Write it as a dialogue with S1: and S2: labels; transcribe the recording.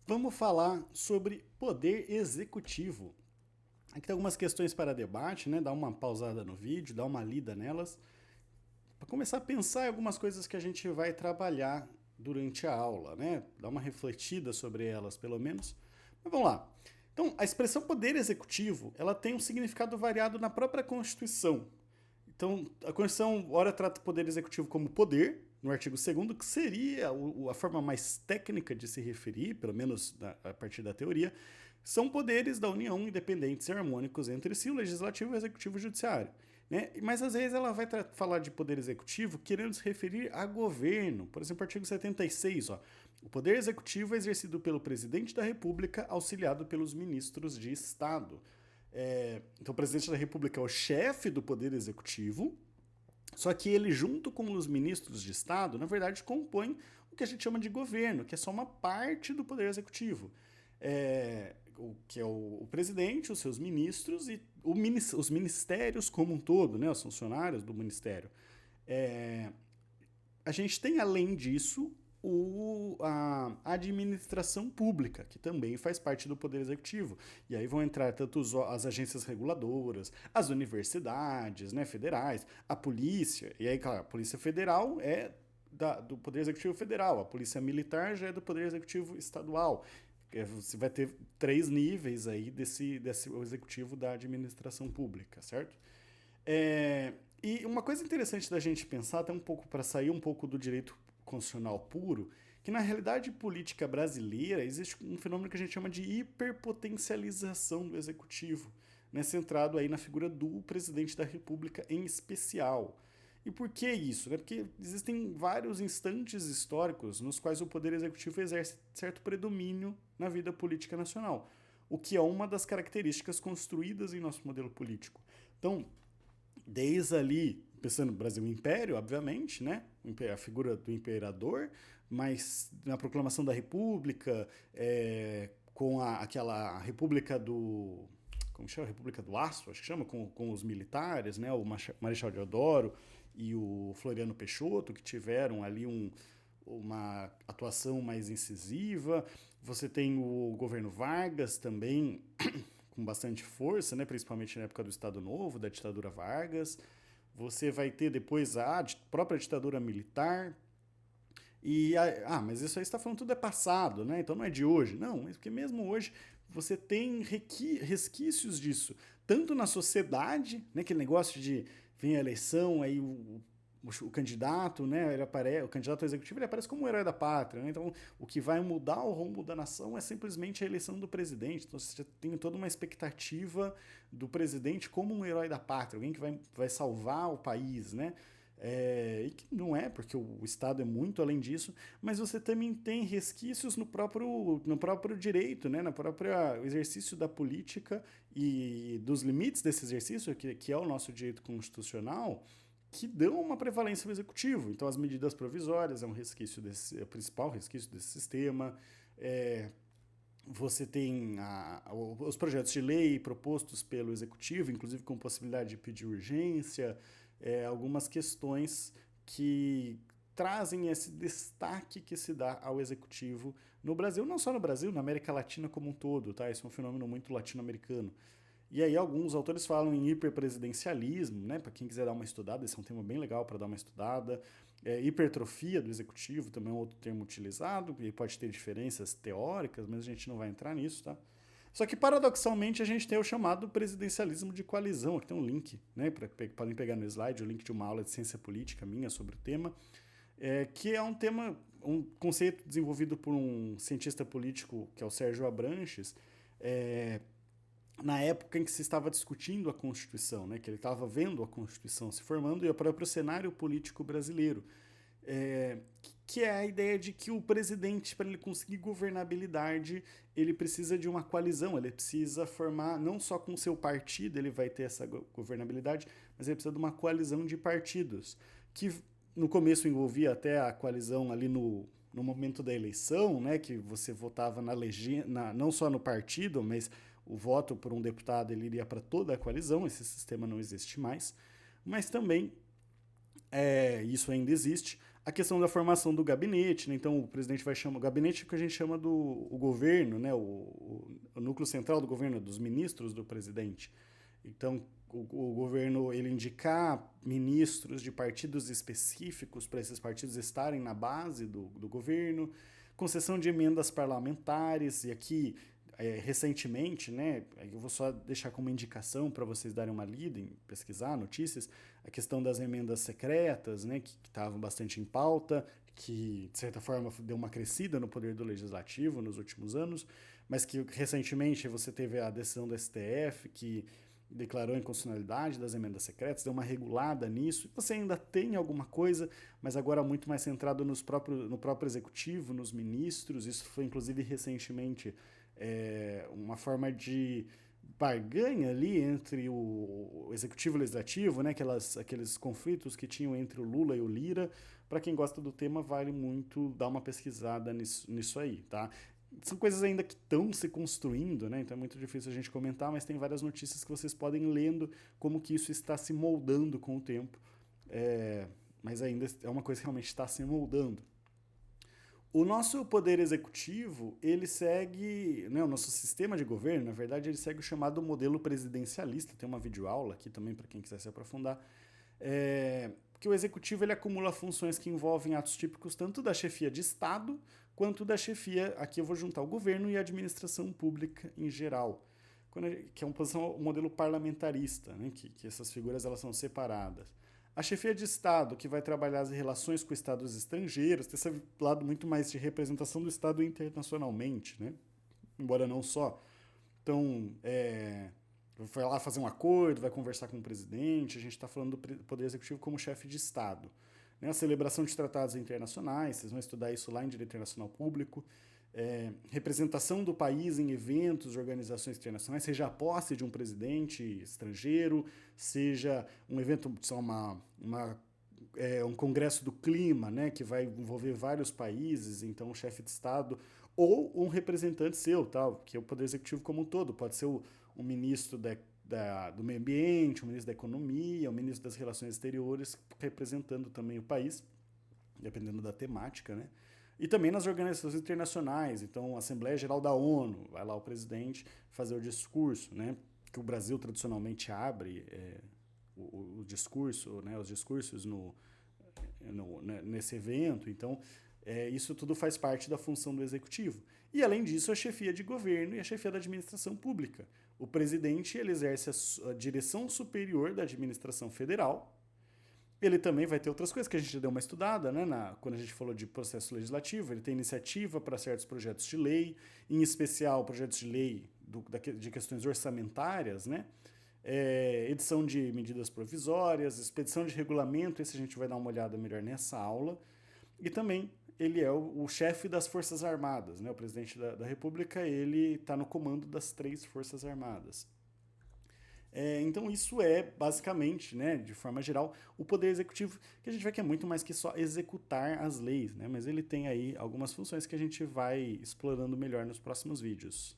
S1: Vamos falar sobre poder executivo. Aqui tem algumas questões para debate, né? Dá uma pausada no vídeo, dá uma lida nelas, para começar a pensar em algumas coisas que a gente vai trabalhar durante a aula, né? Dar uma refletida sobre elas, pelo menos. Mas vamos lá. Então, a expressão poder executivo, ela tem um significado variado na própria Constituição. Então, a Constituição, ora, trata o poder executivo como poder, no artigo 2º, que seria a forma mais técnica de se referir, pelo menos a partir da teoria, são poderes da União independentes e harmônicos entre si, o legislativo, o executivo e o judiciário. Né? Mas às vezes ela vai falar de poder executivo querendo se referir a governo. Por exemplo, artigo 76, ó. O poder executivo é exercido pelo presidente da República, auxiliado pelos ministros de Estado. Então, o presidente da República é o chefe do poder executivo, só que ele, junto com os ministros de Estado, na verdade, compõe o que a gente chama de governo, que é só uma parte do poder executivo. Que é o presidente, os seus ministros e os ministérios como um todo, né, os funcionários do ministério. A gente tem, além disso, a administração pública, que também faz parte do Poder Executivo. E aí vão entrar tanto as agências reguladoras, as universidades, né, federais, a polícia. E aí, claro, a Polícia Federal é do Poder Executivo Federal, a Polícia Militar já é do Poder Executivo Estadual. Você vai ter 3 níveis aí desse executivo da administração pública, certo? E uma coisa interessante da gente pensar, até um pouco para sair um pouco do direito constitucional puro, que na realidade política brasileira existe um fenômeno que a gente chama de hiperpotencialização do executivo, né, centrado aí na figura do presidente da República em especial. E por que isso? Porque existem vários instantes históricos nos quais o poder executivo exerce certo predomínio na vida política nacional, o que é uma das características construídas em nosso modelo político. Então, desde ali, pensando no Brasil Império, obviamente, né? A figura do imperador, mas na proclamação da República, com aquela República do. Como chama? República do Aço, acho que chama, com os militares, né? O Marechal Deodoro e o Floriano Peixoto, que tiveram ali uma atuação mais incisiva. Você tem o governo Vargas também, com bastante força, né, principalmente na época do Estado Novo, da ditadura Vargas. Você vai ter depois a própria ditadura militar. Mas isso aí está falando tudo é passado, né? Então não é de hoje. Não, mas porque mesmo hoje você tem resquícios disso, tanto na sociedade, né, aquele negócio de vem a eleição, aí o candidato, né, o candidato ao executivo ele aparece como um herói da pátria, né? Então o que vai mudar o rumo da nação é simplesmente a eleição do presidente. Então você já tem toda uma expectativa do presidente como um herói da pátria, alguém que vai salvar o país, né? E que não é, porque o Estado é muito além disso, mas você também tem resquícios no próprio direito, né? No próprio exercício da política e dos limites desse exercício, que é o nosso direito constitucional, que dão uma prevalência ao executivo. Então, as medidas provisórias é é o principal resquício desse sistema. Você tem os projetos de lei propostos pelo executivo, inclusive com possibilidade de pedir urgência, algumas questões que trazem esse destaque que se dá ao executivo no Brasil, não só no Brasil, na América Latina como um todo, tá? Isso é um fenômeno muito latino-americano. E aí alguns autores falam em hiperpresidencialismo, né? Para quem quiser dar uma estudada, esse é um tema bem legal para dar uma estudada. Hipertrofia do executivo também é outro termo utilizado, e pode ter diferenças teóricas, mas a gente não vai entrar nisso, tá? Só que, paradoxalmente, a gente tem o chamado presidencialismo de coalizão. Aqui tem um link, né? Podem pegar no slide o link de uma aula de ciência política minha sobre o tema, que é um conceito desenvolvido por um cientista político que é o Sérgio Abranches, na época em que se estava discutindo a Constituição, né, que ele estava vendo a Constituição se formando e o próprio cenário político brasileiro, que é a ideia de que o presidente, para ele conseguir governabilidade, ele precisa de uma coalizão, ele precisa formar, não só com o seu partido ele vai ter essa governabilidade, mas ele precisa de uma coalizão de partidos, que no começo envolvia até a coalizão ali no momento da eleição, né, que você votava não só no partido, mas o voto por um deputado ele iria para toda a coalizão, esse sistema não existe mais, mas também isso ainda existe, A questão da formação do gabinete, né? Então o presidente vai chamar o gabinete que a gente chama do o governo, né? O núcleo central do governo, dos ministros do presidente. Então o governo ele indicar ministros de partidos específicos para esses partidos estarem na base do governo, concessão de emendas parlamentares, e aqui recentemente, né, eu vou só deixar como indicação para vocês darem uma lida, em pesquisar notícias, a questão das emendas secretas, né, que estavam bastante em pauta, que de certa forma deu uma crescida no poder do legislativo nos últimos anos, mas que recentemente você teve a decisão do STF que declarou a inconstitucionalidade das emendas secretas, deu uma regulada nisso. Você ainda tem alguma coisa, mas agora muito mais centrado no próprio executivo, nos ministros. Isso foi inclusive recentemente uma forma de barganha ali entre o executivo e o legislativo, né? Aqueles conflitos que tinham entre o Lula e o Lira. Para quem gosta do tema, vale muito dar uma pesquisada nisso aí, tá? São coisas ainda que estão se construindo, né? Então é muito difícil a gente comentar, mas tem várias notícias que vocês podem ir lendo como que isso está se moldando com o tempo. Mas ainda é uma coisa que realmente está se moldando. O nosso poder executivo, ele segue, né, o nosso sistema de governo, na verdade, ele segue o chamado modelo presidencialista. Tem uma videoaula aqui também para quem quiser se aprofundar. Que o executivo ele acumula funções que envolvem atos típicos tanto da chefia de Estado quanto da chefia, aqui eu vou juntar o governo e a administração pública em geral, que é um modelo parlamentarista, né, que essas figuras elas são separadas. A chefia de Estado, que vai trabalhar as relações com estados estrangeiros, tem esse lado muito mais de representação do Estado internacionalmente, né? Embora não só. Então, vai lá fazer um acordo, vai conversar com o presidente, a gente está falando do Poder Executivo como chefe de Estado. Né? A celebração de tratados internacionais, vocês vão estudar isso lá em Direito Internacional Público, representação do país em eventos, organizações internacionais, seja a posse de um presidente estrangeiro, seja um evento, um congresso do clima, né, que vai envolver vários países, então um chefe de Estado, ou um representante seu, tal, que é o Poder Executivo como um todo, pode ser um ministro do meio ambiente, um ministro da economia, um ministro das relações exteriores, representando também o país, dependendo da temática, né? E também nas organizações internacionais, então a Assembleia Geral da ONU, vai lá o presidente fazer o discurso, né, que o Brasil tradicionalmente abre o discurso, né, os discursos nesse evento, então isso tudo faz parte da função do executivo. E além disso, a chefia de governo e a chefia da administração pública. O presidente ele exerce a direção superior da administração federal. Ele também vai ter outras coisas que a gente já deu uma estudada, né? Quando a gente falou de processo legislativo, ele tem iniciativa para certos projetos de lei, em especial projetos de lei de questões orçamentárias, né? Edição de medidas provisórias, expedição de regulamento, esse a gente vai dar uma olhada melhor nessa aula. E também ele é o chefe das Forças Armadas, né? O presidente da República, ele está no comando das 3 Forças Armadas. Então isso é basicamente, né, de forma geral, o poder executivo, que a gente vê que é muito mais que só executar as leis, né, mas ele tem aí algumas funções que a gente vai explorando melhor nos próximos vídeos.